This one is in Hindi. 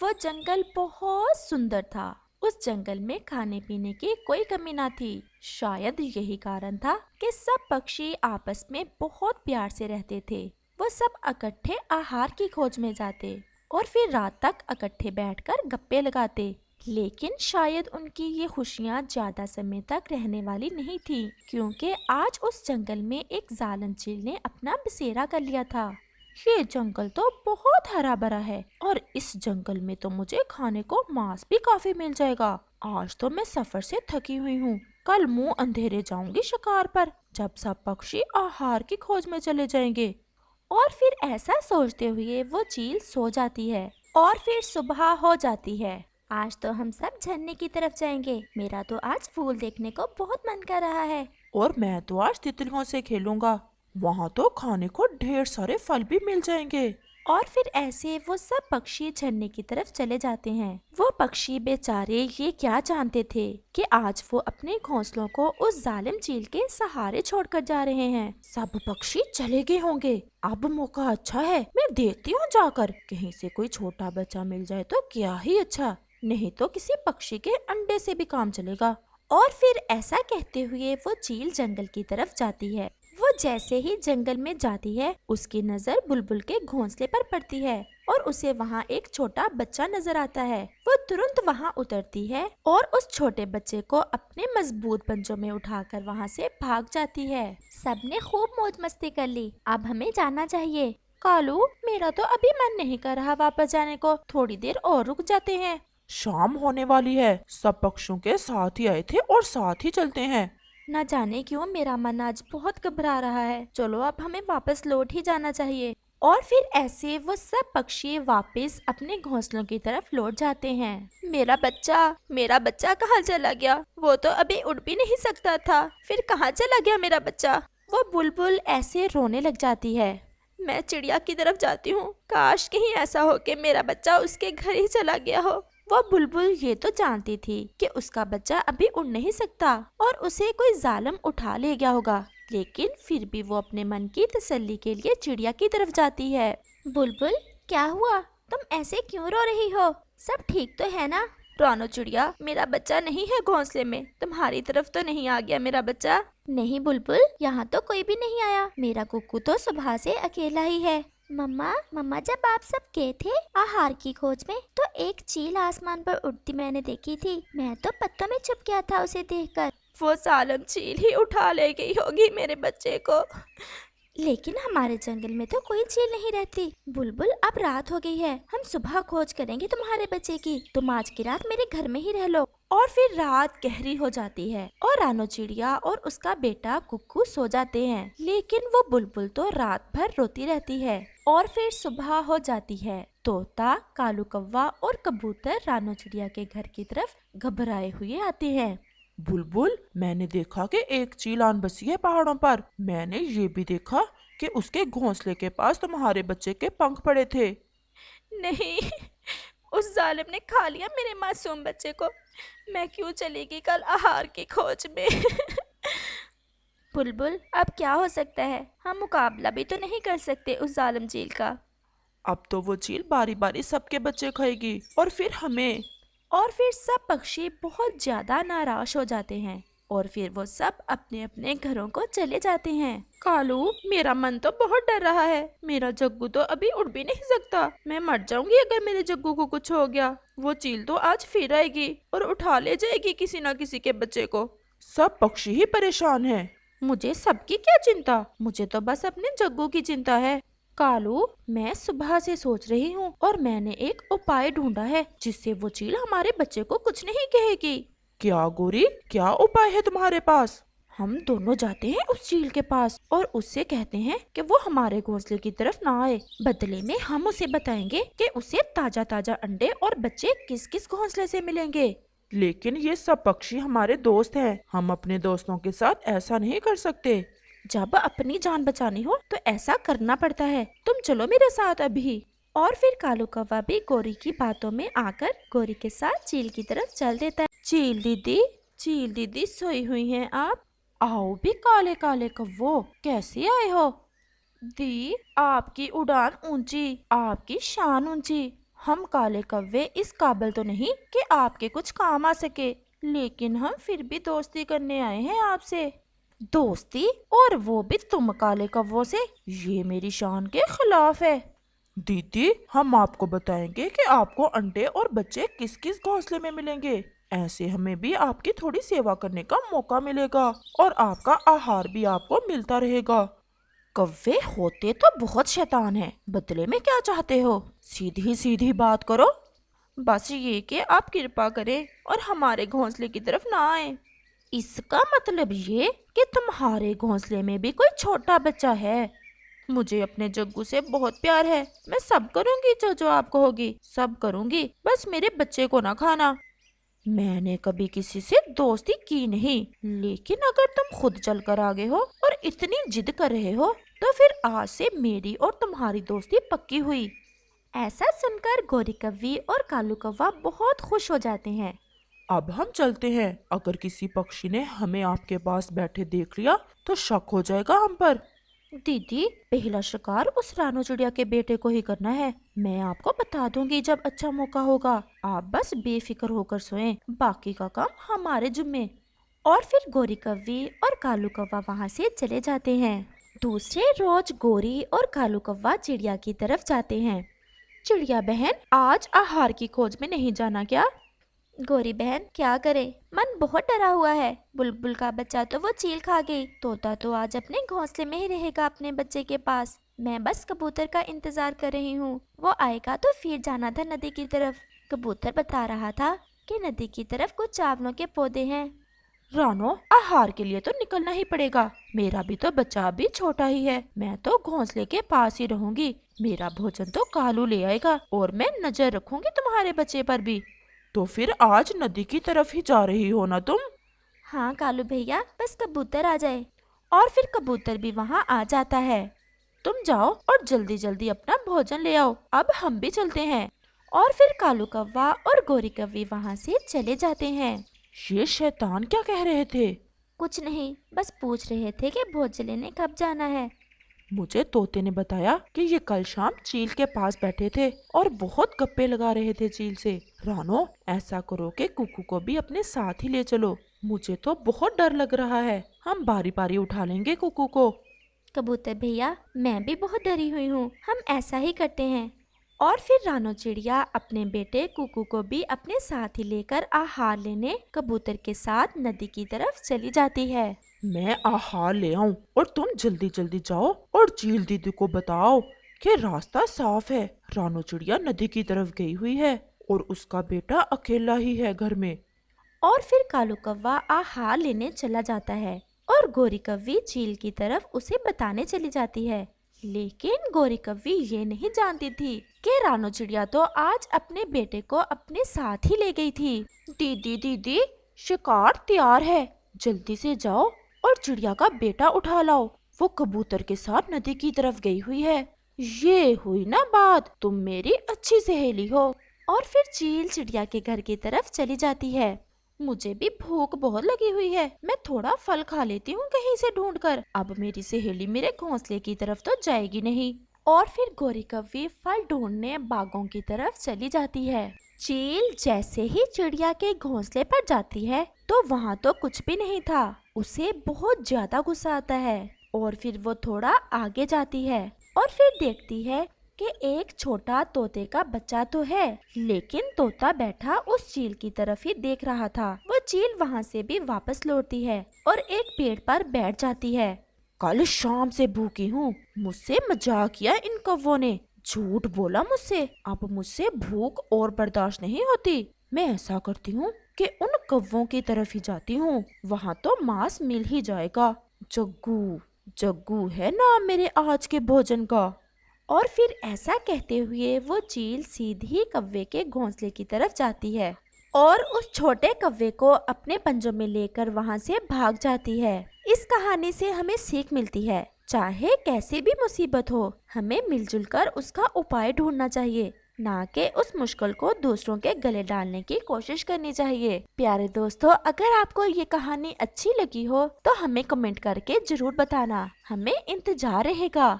वो जंगल बहुत सुंदर था। उस जंगल में खाने पीने की कोई कमी ना थी। शायद यही कारण था कि सब पक्षी आपस में बहुत प्यार से रहते थे। वो सब इकट्ठे आहार की खोज में जाते और फिर रात तक इकट्ठे बैठकर गप्पे लगाते। लेकिन शायद उनकी ये खुशियाँ ज्यादा समय तक रहने वाली नहीं थी, क्योंकि आज उस जंगल में एक जालिम चील ने अपना बसेरा कर लिया था। ये जंगल तो बहुत हरा भरा है और इस जंगल में तो मुझे खाने को मांस भी काफी मिल जाएगा। आज तो मैं सफर से थकी हुई हूँ। कल मुंह अंधेरे जाऊंगी शिकार पर, जब सब पक्षी आहार की खोज में चले जाएंगे। और फिर ऐसा सोचते हुए वो चील सो जाती है और फिर सुबह हो जाती है। आज तो हम सब झरने की तरफ जाएंगे। मेरा तो आज फूल देखने को बहुत मन कर रहा है। और मैं तो आज तितलियों से खेलूंगा। वहाँ तो खाने को ढेर सारे फल भी मिल जाएंगे। और फिर ऐसे वो सब पक्षी झरने की तरफ चले जाते हैं। वो पक्षी बेचारे ये क्या जानते थे कि आज वो अपने घोंसलों को उस जालिम चील के सहारे छोड़कर जा रहे हैं। सब पक्षी चले गए होंगे। अब मौका अच्छा है, मैं देखती हूँ जाकर, कहीं से कोई छोटा बच्चा मिल जाए तो क्या ही अच्छा, नहीं तो किसी पक्षी के अंडे से भी काम चलेगा। और फिर ऐसा कहते हुए वो चील जंगल की तरफ जाती है। वो जैसे ही जंगल में जाती है, उसकी नजर बुलबुल के घोंसले पर पड़ती है और उसे वहाँ एक छोटा बच्चा नजर आता है। वो तुरंत वहाँ उतरती है और उस छोटे बच्चे को अपने मजबूत पंजों में उठाकर वहाँ से भाग जाती है। सबने खूब मौज मस्ती कर ली, अब हमें जाना चाहिए। कालू, मेरा तो अभी मन नहीं कर रहा वापस जाने को, थोड़ी देर और रुक जाते हैं। शाम होने वाली है, सब पक्षियों के साथ ही आए थे और साथ ही चलते हैं। न जाने क्यों मेरा मन आज बहुत घबरा रहा है। चलो अब हमें वापस लौट ही जाना चाहिए। और फिर ऐसे वो सब पक्षी वापस अपने घोंसलों की तरफ लौट जाते हैं। मेरा बच्चा कहाँ चला गया? वो तो अभी उड़ भी नहीं सकता था, फिर कहाँ चला गया मेरा बच्चा? वो बुलबुल ऐसे रोने लग जाती है। मैं चिड़िया की तरफ जाती हूँ, काश कहीं ऐसा हो कि मेरा बच्चा उसके घर ही चला गया हो। वो बुलबुल ये तो जानती थी कि उसका बच्चा अभी उड़ नहीं सकता और उसे कोई जालिम उठा ले गया होगा, लेकिन फिर भी वो अपने मन की तसल्ली के लिए चिड़िया की तरफ जाती है। बुलबुल, क्या हुआ? तुम ऐसे क्यों रो रही हो? सब ठीक तो है ना? रोनो चिड़िया, मेरा बच्चा नहीं है घोंसले में, तुम्हारी तरफ तो नहीं आ गया मेरा बच्चा? नहीं बुलबुल, यहाँ तो कोई भी नहीं आया, मेरा कुक्कू तो सुबह से अकेला ही है। मम्मा मम्मा, जब आप सब गए थे आहार की खोज में तो एक चील आसमान पर उड़ती मैंने देखी थी। मैं तो पत्तों में छुप गया था उसे देखकर। वो जालिम चील ही उठा ले गई होगी मेरे बच्चे को। लेकिन हमारे जंगल में तो कोई चील नहीं रहती। बुलबुल, अब रात हो गई है, हम सुबह खोज करेंगे तुम्हारे बच्चे की। तुम आज की रात मेरे घर में ही रह लो। और फिर रात गहरी हो जाती है और रानो चिड़िया और उसका बेटा कुक्कू सो जाते हैं, लेकिन वो बुलबुल तो रात भर रोती रहती है। और फिर सुबह हो जाती है। तोता, कालू कौवा और कबूतर रानो चिड़िया के घर की तरफ घबराए हुए आते हैं। बुलबुल, मैंने देखा कि एक चील आन बसी है पहाड़ों पर। मैंने ये भी देखा कि उसके घोंसले के पास तुम्हारे बच्चे के पंख पड़े थे। नहीं, उस जालिम ने खा लिया मेरे मासूम बच्चे को। मैं क्यों चलेगी कल आहार की खोज में? बुलबुल, अब क्या हो सकता है? हम मुकाबला भी तो नहीं कर सकते उस जालिम चील का। अब तो वो चील बारी बारी सबके बच्चे खाएगी और फिर हमें। और फिर सब पक्षी बहुत ज्यादा नाराज हो जाते हैं और फिर वो सब अपने अपने घरों को चले जाते हैं। कालू, मेरा मन तो बहुत डर रहा है, मेरा जग्गू तो अभी उड़ भी नहीं सकता। मैं मर जाऊंगी अगर मेरे जग्गू को कुछ हो गया। वो चील तो आज फिर आएगी और उठा ले जाएगी किसी ना किसी के बच्चे को। सब पक्षी ही परेशान हैं। मुझे सबकी क्या चिंता, मुझे तो बस अपने जग्गू की चिंता है। कालू, मैं सुबह से सोच रही हूँ और मैंने एक उपाय ढूंढा है जिससे वो चील हमारे बच्चे को कुछ नहीं कहेगी। क्या गोरी, क्या उपाय है तुम्हारे पास? हम दोनों जाते हैं उस चील के पास और उससे कहते हैं कि वो हमारे घोंसले की तरफ ना आए। बदले में हम उसे बताएंगे कि उसे ताजा ताजा अंडे और बच्चे किस किस घोंसले से मिलेंगे। लेकिन ये सब पक्षी हमारे दोस्त हैं, हम अपने दोस्तों के साथ ऐसा नहीं कर सकते। जब अपनी जान बचानी हो तो ऐसा करना पड़ता है। तुम चलो मेरे साथ अभी। और फिर कालू कौवा भी गोरी की बातों में आकर गोरी के साथ चील की तरफ चल देता है। चील दीदी सोई हुई हैं आप? आओ भी काले काले कौवो, कैसे आए हो? दी, आपकी उड़ान ऊंची, आपकी शान ऊंची, हम काले कव्वे इस काबिल तो नहीं कि आपके कुछ काम आ सके, लेकिन हम फिर भी दोस्ती करने आए हैं आपसे। दोस्ती? और वो भी तुम काले कव्वों से? ये मेरी शान के खिलाफ है। दीदी, हम आपको बताएंगे कि आपको अंडे और बच्चे किस किस घोंसले में मिलेंगे। ऐसे हमें भी आपकी थोड़ी सेवा करने का मौका मिलेगा और आपका आहार भी आपको मिलता रहेगा। कव्वे होते तो बहुत शैतान है, बदले में क्या चाहते हो? सीधी सीधी बात करो। बस ये कि आप कृपा करें और हमारे घोंसले की तरफ ना आए। इसका मतलब ये कि तुम्हारे घोंसले में भी कोई छोटा बच्चा है। मुझे अपने जग्गू से बहुत प्यार है, मैं सब करूंगी जो जो आप कहोगी, सब करूंगी, बस मेरे बच्चे को ना खाना। मैंने कभी किसी से दोस्ती की नहीं, लेकिन अगर तुम खुद चल कर आ गए हो और इतनी जिद कर रहे हो तो फिर आज से मेरी और तुम्हारी दोस्ती पक्की हुई। ऐसा सुनकर गोरी कव्वी और कालू कव्वा बहुत खुश हो जाते हैं। अब हम चलते हैं। अगर किसी पक्षी ने हमें आपके पास बैठे देख लिया तो शक हो जाएगा हम पर। दीदी, पहला शिकार उस रानो चिड़िया के बेटे को ही करना है। मैं आपको बता दूंगी जब अच्छा मौका होगा। आप बस बेफिक्र होकर सोएं, बाकी का काम हमारे जिम्मे। और फिर गोरी कव्वी और कालू कव्वा वहाँ से चले जाते हैं। दूसरे रोज गोरी और कालू कव्वा चिड़िया की तरफ जाते हैं। चिड़िया बहन, आज आहार की खोज में नहीं जाना क्या? गोरी बहन, क्या करे, मन बहुत डरा हुआ है। बुलबुल का बच्चा तो वो चील खा गई, तोता तो आज अपने घोंसले में ही रहेगा अपने बच्चे के पास। मैं बस कबूतर का इंतजार कर रही हूँ, वो आएगा तो फिर जाना था नदी की तरफ। कबूतर बता रहा था कि नदी की तरफ कुछ चावलों के पौधे हैं। रानो, आहार के लिए तो निकलना ही पड़ेगा। मेरा भी तो बच्चा अभी छोटा ही है। मैं तो घोंसले के पास ही रहूंगी। मेरा भोजन तो कालू ले आएगा और मैं नजर रखूंगी तुम्हारे बच्चे पर भी। तो फिर आज नदी की तरफ ही जा रही हो ना तुम? हाँ कालू भैया, बस कबूतर आ जाए। और फिर कबूतर भी वहाँ आ जाता है। तुम जाओ और जल्दी जल्दी अपना भोजन ले आओ, अब हम भी चलते हैं। और फिर कालू कव्वा और गोरी कव्वी वहाँ से चले जाते हैं। ये शैतान क्या कह रहे थे? कुछ नहीं, बस पूछ रहे थे कि भोजन लेने कब जाना है। मुझे तोते ने बताया कि ये कल शाम चील के पास बैठे थे और बहुत गप्पे लगा रहे थे चील से। रानो, ऐसा करो कि कुकू को भी अपने साथ ही ले चलो। मुझे तो बहुत डर लग रहा है। हम बारी बारी उठा लेंगे कुकू को। कबूतर भैया, मैं भी बहुत डरी हुई हूँ, हम ऐसा ही करते हैं। और फिर रानो चिड़िया अपने बेटे कुकू को भी अपने साथ ही लेकर आहार लेने कबूतर के साथ नदी की तरफ चली जाती है। मैं आहार ले आऊं और तुम जल्दी जल्दी जाओ और चील दीदी को बताओ कि रास्ता साफ है। रानो चिड़िया नदी की तरफ गई हुई है और उसका बेटा अकेला ही है घर में। और फिर कालू कव्वा आहार लेने चला जाता है और गोरी कव्वी चील की तरफ उसे बताने चली जाती है। लेकिन गोरी कव्वी ये नहीं जानती थी कि रानो चिड़िया तो आज अपने बेटे को अपने साथ ही ले गई थी। दीदी दीदी, शिकार तैयार है, जल्दी से जाओ और चिड़िया का बेटा उठा लाओ। वो कबूतर के साथ नदी की तरफ गई हुई है। ये हुई ना बात, तुम मेरी अच्छी सहेली हो। और फिर चील चिड़िया के घर की तरफ चली जाती है। मुझे भी भूख बहुत लगी हुई है, मैं थोड़ा फल खा लेती हूँ कहीं से ढूंढकर। अब मेरी सहेली मेरे घोंसले की तरफ तो जाएगी नहीं। और फिर गोरी कव्वी फल ढूंढने बागों की तरफ चली जाती है। चील जैसे ही चिड़िया के घोंसले पर जाती है तो वहाँ तो कुछ भी नहीं था। उसे बहुत ज्यादा गुस्सा आता है और फिर वो थोड़ा आगे जाती है और फिर देखती है कि एक छोटा तोते का बच्चा तो है, लेकिन तोता बैठा उस चील की तरफ ही देख रहा था। वो चील वहाँ से भी वापस लौटती है और एक पेड़ पर बैठ जाती है। कल शाम से भूखी हूँ, मुझसे मजाक किया इन कौवों ने, झूठ बोला मुझसे। अब मुझसे भूख और बर्दाश्त नहीं होती। मैं ऐसा करती हूँ कि उन कौवों की तरफ ही जाती हूँ, वहाँ तो मांस मिल ही जाएगा। जग्गू, जग्गू है नाम मेरे आज के भोजन का। और फिर ऐसा कहते हुए वो चील सीधी कव्वे के घोंसले की तरफ जाती है और उस छोटे कव्वे को अपने पंजों में लेकर वहाँ से भाग जाती है। इस कहानी से हमें सीख मिलती है, चाहे कैसी भी मुसीबत हो, हमें मिलजुल कर उसका उपाय ढूंढना चाहिए, ना कि उस मुश्किल को दूसरों के गले डालने की कोशिश करनी चाहिए। प्यारे दोस्तों, अगर आपको ये कहानी अच्छी लगी हो तो हमें कमेंट करके जरूर बताना, हमें इंतजार रहेगा।